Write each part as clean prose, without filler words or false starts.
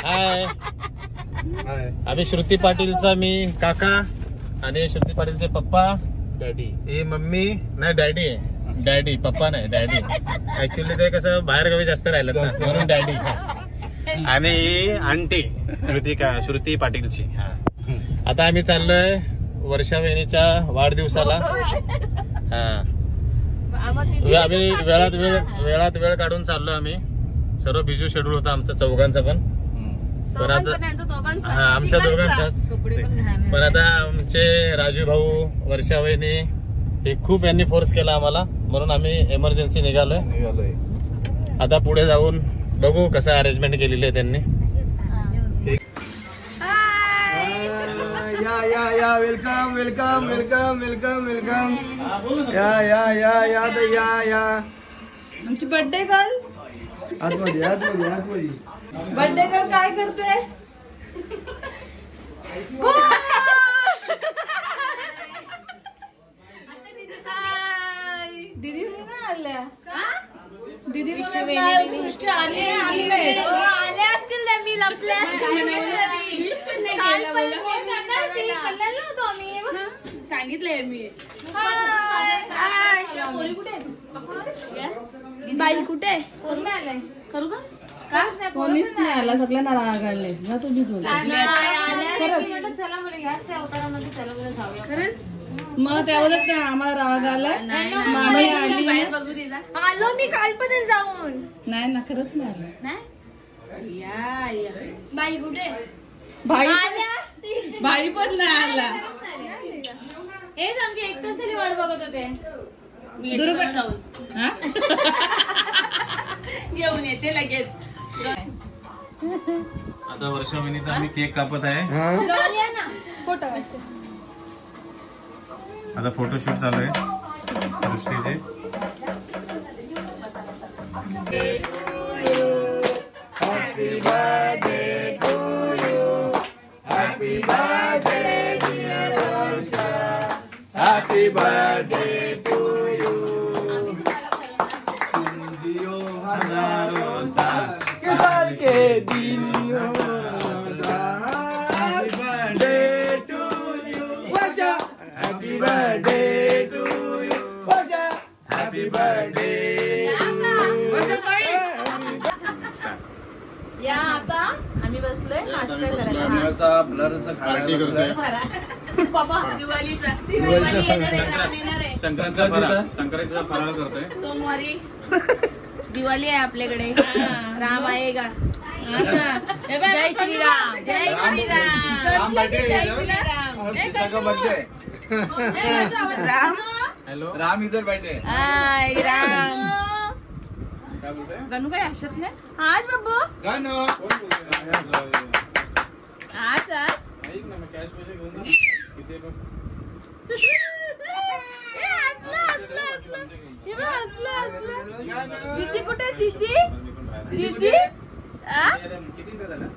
हाय. आम्ही श्रुती पाटीलचा मी काका आणि श्रुती पाटीलचे पप्पा डॅडी. हे मम्मी नाही डॅडी आहे. डॅडी पप्पा नाही डॅडी. ऍक्च्युअली ते कसं बाहेर गावी जास्त राहिलं ना म्हणून डॅडी. आणि ही आंटी श्रुती पाटीलची. आता आम्ही चाललोय वर्षा वहिनीच्या वाढदिवसाला. हा आम्ही वेळात वेळ काढून चाललो आम्ही. सर्व बिझी शेड्यूल होता आमचा चौघांचा पण. आमच्या दोघांचाच. पण आता आमचे राजू भाऊ वर्षा वहिनी हे खूप यांनी फोर्स केला आम्हाला म्हणून आम्ही एमर्जन्सी निघालोय. आता पुढे जाऊन बघू कसं अरेंजमेंट केलेली आहे त्यांनी. या welcome welcome welcome welcome welcome. या आमची बर्थडे गर्ल. आतमध्ये बर्थडे गर्ल काय करते? दीदी नाही आल्या. दीदी सृष्टी आले असतील त्या. मी लपल्या सांगितलंय मी. बाई कुठे कोण आलाय? करू का? कोणीच नाही आला. सगळ्यांना राग आले ना. तुम्हीच मग त्यावेळेस आम्हाला राग आला. आलो मी कालपर्यंत जाऊन. नाही ना खरंच नाही आलं. बाई कुठे? बाई पण नाही आला. हेच आमची 1 तास तरी वाट बघत होते. घेऊन येते लगेच. आता वर्षा वहिनीचा आम्ही केक कापत आहे. फोटो आता फोटोशूट चालू आहे सृष्टीचे. Happy birthday to you. Happy birthday dear Varsha. Happy birthday to you. Jio हजारों साल के दिन हो. Happy birthday to you Varsha. Happy birthday to you Varsha. Happy birthday. या आता आम्ही बसलोय नाश्ता करायला. बाबा संक्रांतीचा फराळ करतोय. सोमवारी दिवाळी आहे आपल्याकडे. राम आहे का? जय श्रीराम. जय श्रीराम. जय श्रीराम. राम. हॅलो राम इधर बैठे. हाय राम. काय बोलतोय? गणू काय हसत नाही आज बाबू. गाणं आज ऐक ना मग कॅश पैसे घेऊन जा. किती बघ. दीदी कुठे? दीदी दीदी किती झाला?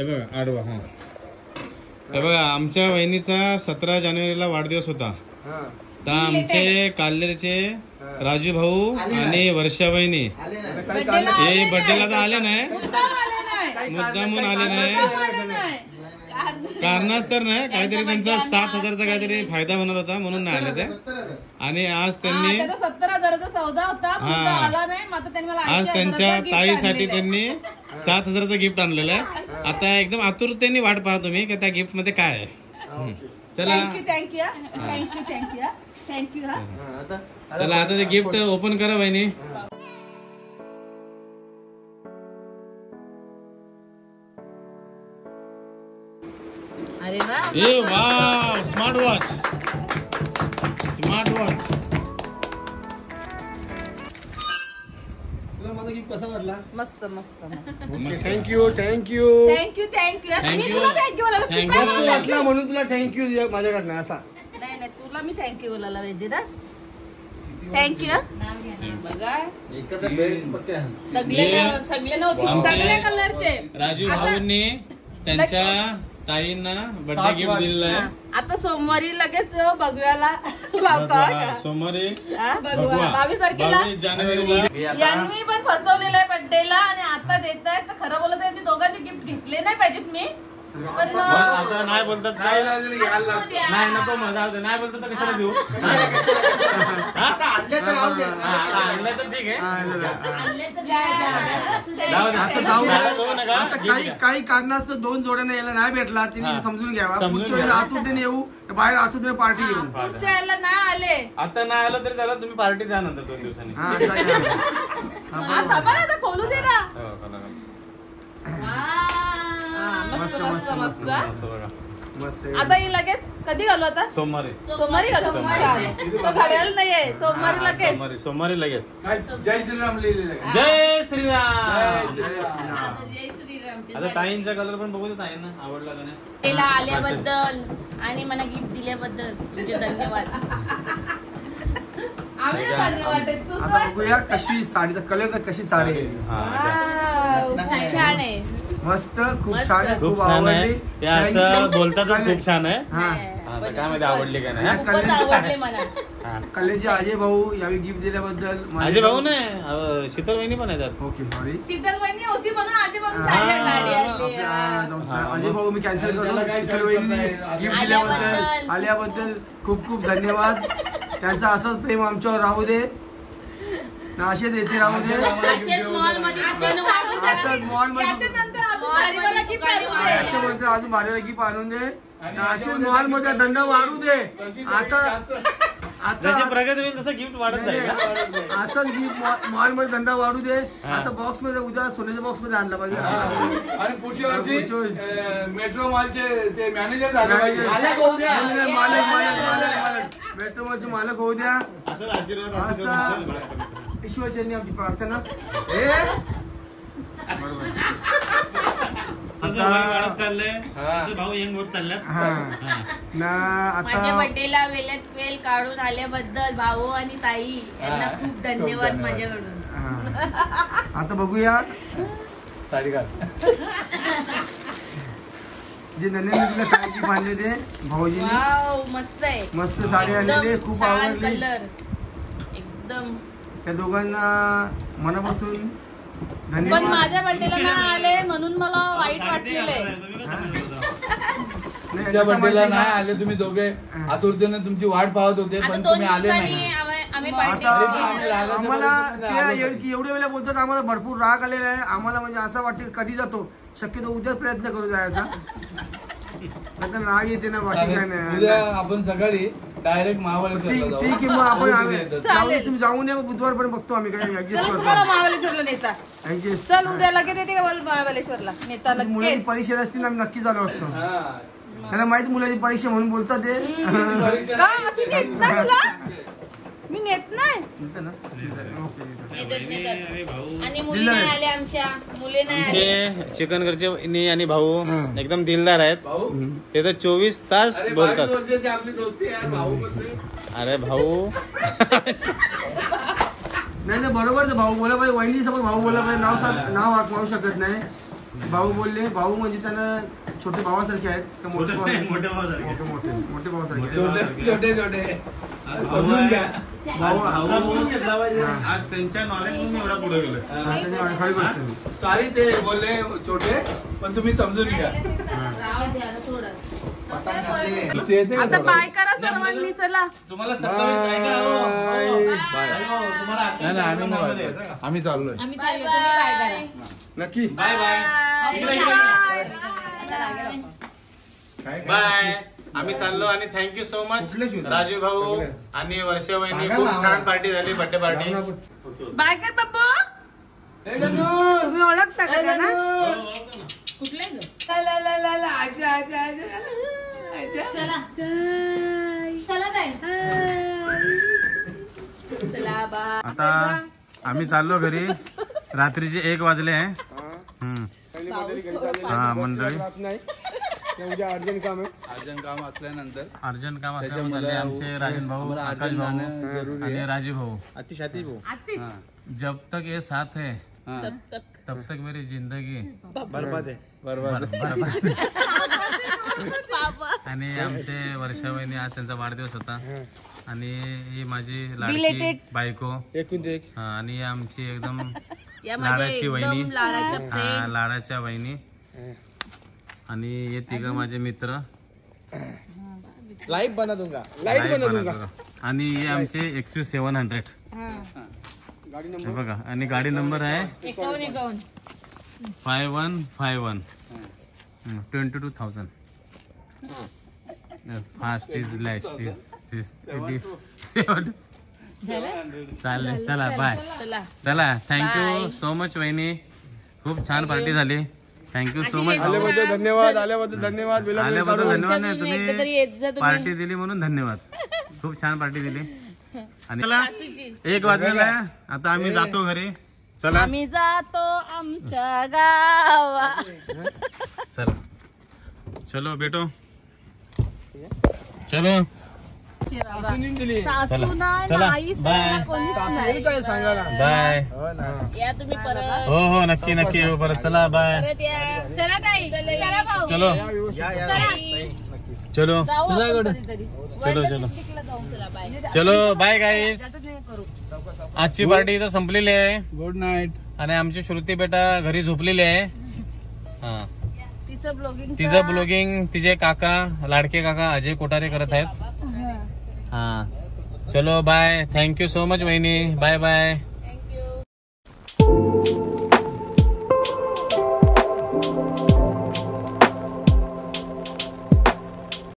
बघा आडवा. हा हे बघा आमच्या वहिनीचा 17 जानेवारीला वाढदिवस होता. तर आमचे काल्लेरचे राजू भाऊ आणि वर्षा वहिनी हे बर्थडेला तर आले नाही, मुद्दामून आले नाही. कारणाच तर नाही, काहीतरी त्यांचा 7,000चा काहीतरी फायदा होणार होता म्हणून नाही आले ते. आणि आज त्यांनी 70,000चा सौदा होता, आला नाही. मग त्यांनी मला आज त्यांच्या ताईसाठी त्यांनी 7,000चं गिफ्ट आणलेलं आहे. आता एकदम आतुरतेने वाट पाहा तुम्ही की त्या गिफ्ट मध्ये काय आहे. चला थँक्यू. चला आता ते गिफ्ट ओपन करा वहिनी. अरे वा, ए वाव, स्मार्ट वॉच. तुला माझा गिफ्ट कसा वाटला? मस्त मस्त थँक्यू. थँक्यू. मी तुला थँक्यू बोलायला खूप Thank you. आवडलं. वाटला म्हणून तुला थँक्यू माझ्याकडनं असा. नाही तुला मी थँक्यू बोलायला पाहिजे ना. थँक्यू. बघा सगळे नव्हते, सगळ्या कलरचे. राजू भाऊंनी त्यांच्या ताईंना बर्थडे गिफ्ट दिलेलं आहे. आता सोमवारी लगेच भगव्याला लावता सोमवारी भगवा 22 तारखेला. 22 जानेवारीला यांनी पण फसवलेलं आहे बर्थडेला आणि आता देत आहेत. तर खरं बोलत आहे, दोघांचे गिफ्ट घेतले नाही पाहिजेत मी, पण आता नाही बोलतात काय द्या. नाही नको मजा नाही बोलतात तर कशाला देऊ. आता आणले तर राहू दे. आणलं तर ठीक आहे. आणले तर द्या. जाऊ दे. आता जाऊ आता जाऊ नका. आता काही कारणास्तव 2 जोड्यांना यायला नाही भेटला, तिने समजून घ्यावा. समजून पुढच्या वेळेस घ्या. आतुरतेने येऊ, बाहेर आतुरतेने पार्टी येऊ. पुढच्या याला नाही आले. आता नाही आलं तरी झालं, तुम्ही पार्टी द्या नंतर 2 दिवसांनी. हा, चालेल. आता बरं, आता खोलू दे ना. हो, करा. मस्त मस्त मस्त. मस्त बघा. मस्त. आता ही लगेच कधी घालू आता? सोमवारी सोमवारी घालू. तो घड्याळ नाहीये, सोमवारी लगेच. सोमवारी लगेच. जय श्रीराम लिहिलेलं आहे. जय श्रीराम. जय श्रीराम. आता ताईंचा कलर पण बघू दे, ताईंना आवडला का नाही. तिला आल्याबद्दल आणि मला गिफ्ट दिल्याबद्दल तुमचे धन्यवाद. आम्ही धन्यवाद. तू आता बघूया कशी साडी, कलर कशी साडी आहे. खूप छान आहे. मस्त, खूप मस्त. छान आहे, खूप खूप छान आहे. आवडली. ते असं बोलतातच खूप छान आहे. हा. आता काय माहिती आवडली का नाही. खूपच आवडले मला. कलेचे अजय भाऊ यावेळी गिफ्ट दिल्याबद्दल अजय भाऊ नाही, शीतल वहिनी पण येतात. Okay sorry. शीतल वहिनी होती म्हणून आजी म्हणून साडी आणली. अजय भाऊ मी कॅन्सल करतो. शीतल वहिनी गिफ्ट दिल्याबद्दल, आल्याबद्दल खूप खूप धन्यवाद. त्यांचा असंच प्रेम आमच्यावर राहू दे, असेच येते राहू दे. असेच मॉल मध्ये असंच मॉल मध्ये अजून भारीला गिफ्ट आणून दे. असेच मॉल मध्ये धंदा वाढू दे. आता जशी प्रगती होईल तसं गिफ्ट वाढत जाईल. असंच गिफ्ट मॉल मध्ये धंदा वाढू दे. आता बॉक्स मध्ये उद्या सोन्याच्या बॉक्स मध्ये आणला पाहिजे. आणि पुढच्या वर्षी मेट्रो मॉलचे ते मॅनेजर झाले पाहिजे. मालक मेट्रो मॉलचे मालक होऊ द्या. असंच आशीर्वाद ईश्वरचरणी आमची प्रार्थना. वाढत चाललंय, असं भाऊ यंग होत चालल्यात. ना माझ्या आता बर्थडेला वेळेत वेळ काढून आल्याबद्दल भाऊ आणि ताई यांना खूप धन्यवाद माझ्याकडून. आता बघूया साडी घाल. जे नंदने तुला काय गिफ्ट आणले ते भाऊजीने. वाव, मस्त आहे. मस्त साडी आणलेली, एकदम खूप छान आवडली. कलर एकदम. त्या दोघांना मनापासून पण धन्यवाद. माझ्या बर्थडेला नाही आले म्हणून मला वाईट वाटलेलं आहे. नाही, तुमच्या जसं बर्थडेला माहिती नाही का? आले तुम्ही दोघे, आतुरतेने तुमची वाट पाहत होते आता पण 2 तुम्ही आले दिवसांनी नाही. आम्ही पार्टी आता केली. आम्हाला एवढ्या वेळेला बोलतात, आम्हाला भरपूर राग आलेला आहे. आम्हाला म्हणजे असं वाटतं कधी जातो, शक्यतो उद्याच प्रयत्न करू जायचा. नाहीतर राग येते ना, बाकी काय नाही. उद्या आपण सकाळी डायरेक्ट महाबळेश्वरला जाऊ. ठीक आहे, मग आपण आम्ही येतात. जाऊ दे, तुम्ही जाऊन या, मग बुधवारपर्यंत बघतो आम्ही काय ऍडजस्ट चल करतो. तुम्हाला महाबळेश्वरला नेता. ऍडजस्ट. चल उद्या लगेच येते का महाबळेश्वरला नेता मुलाची लगेच. परीक्षा असतील आम्ही नक्की झालो असतो. हा. त्यांना माहिती मुलाची परीक्षा म्हणून बोलतात ते. परीक्षा का अशी नेत नाही तुला? मी नेत नाही. बोलतात ना? ओके. नेतात. आणि मुली नाही आल्या, आमच्या मुले नाही आले. आमचे चिकनगरचे वहिनी आणि भाऊ एकदम दिलदार आहेत. भाऊ ते तर 24 तास अरे 22 बोलतात. वर्षाची आपली दोस्ती आहे भाऊ म्हणजे. अरे भाऊ नाही बरोबर भाऊ बोला पाहिजे, वहिनी समोर भाऊ बोला पाहिजे. नाव हाक मारू शकत नाही. भाऊ बोलले, भाऊ म्हणजे त्यांना छोटे भावासारखे आहेत का मोठे भाऊ? मोठे भावासारखे. ओके, मोठे भावासारखे. छोटे छोटे समजून घ्या. भाऊ असा बोलून घेतला पाहिजे. आज त्यांच्या नॉलेज मी एवढा पुढे गेलोय. त्यांनी खरी गोष्ट आहे. सॉरी ते बोलले छोटे पण तुम्ही समजून घ्या. राहू दे आता थोडं. आता बाय करा सर्वांनी, चला. तुम्हाला 27 काय का हो? तुम्हाला आम्ही चाललोय. आम्ही चाललो, तुम्ही बाय करा. नक्की. Bye bye bye. आम्ही चाललो आणि थँक्यू सो मच राजू भाऊ आणि वर्षा वहिनी. खूप छान पार्टी झाली, बर्थडे पार्टी. बाय कर पप्पू. तुम्ही ओळखता का त्यांना? कुठले ग? चला चला ताई. चला बाय. आता आम्ही चाललो घरी. रात्रीचे 1 वाजले आहे. हा मंडळी, उद्या अर्जंट काम आहे. अर्जंट काम असल्यानंतर अर्जंट काम असल्यामुळे आमचे राजन भाऊ, आकाश भाऊ आणि राजीव भाऊ. आतिश भाऊ जब तक ये साथ है तब तक मेरी जिंदगी बरबाद आहे. बरबाद. आणि आमचे वर्षा वहिनी, आज त्यांचा वाढदिवस होता आणि ही माझी लाडकी बायको एकूण एक. हा, आणि आमची एकदम या माझ्या लाडाची वहिनी. एकदम लाडाच्या हा, friend. लाडाच्या वहिनी. आणि हे 3 माझे मित्र. लाईव्ह बनत होगा. लाईट Live बनवून बनवतो. आणि हे आमचे XUV 700 गाडी हे बघा. आणि गाडी नंबर आहे 51. 5151. 22,000. फास्ट इज लास्ट इज चालेल. चला बाय. चला. चला थँक्यू सो मच वहिनी. खूप छान पार्टी झाली. Thank you so much. आल्याबद्दल धन्यवाद. आल्याबद्दल धन्यवाद. आल्याबद्दल धन्यवाद. नाही एकदा तरी येत जा तुम्ही तुम्ही. पार्टी दिली म्हणून धन्यवाद. खूप छान पार्टी दिली. आणि चला सासूची. 1 वाजलेला आहे. आता आम्ही जातो घरी. चला आम्ही जातो आमच्या गावा. चला. चलो बेटो, चलो. दिली. सासू नाही, चला. आई बाय. कोणीच नाही. काय सांगायला. बाय. या तुम्ही परत. हो नक्की नक्की येऊ परत. चला बाय. परत या. चला ताई. चला भाऊ. चलो चला. चलो जाऊ आपण कधीतरी. चलो चला बाय. चलो बाय गाईस. आजची पार्टी इथं संपलेली आहे. Good night. आणि आमची श्रुती बेटा घरी झोपलेली आहे. हा, तिचं ब्लॉगिंग तिचे काका, लाडके काका अजय कोठारे करत आहेत. हा, चलो बाय. थँक्यू सो मच वहिनी. Bye bye.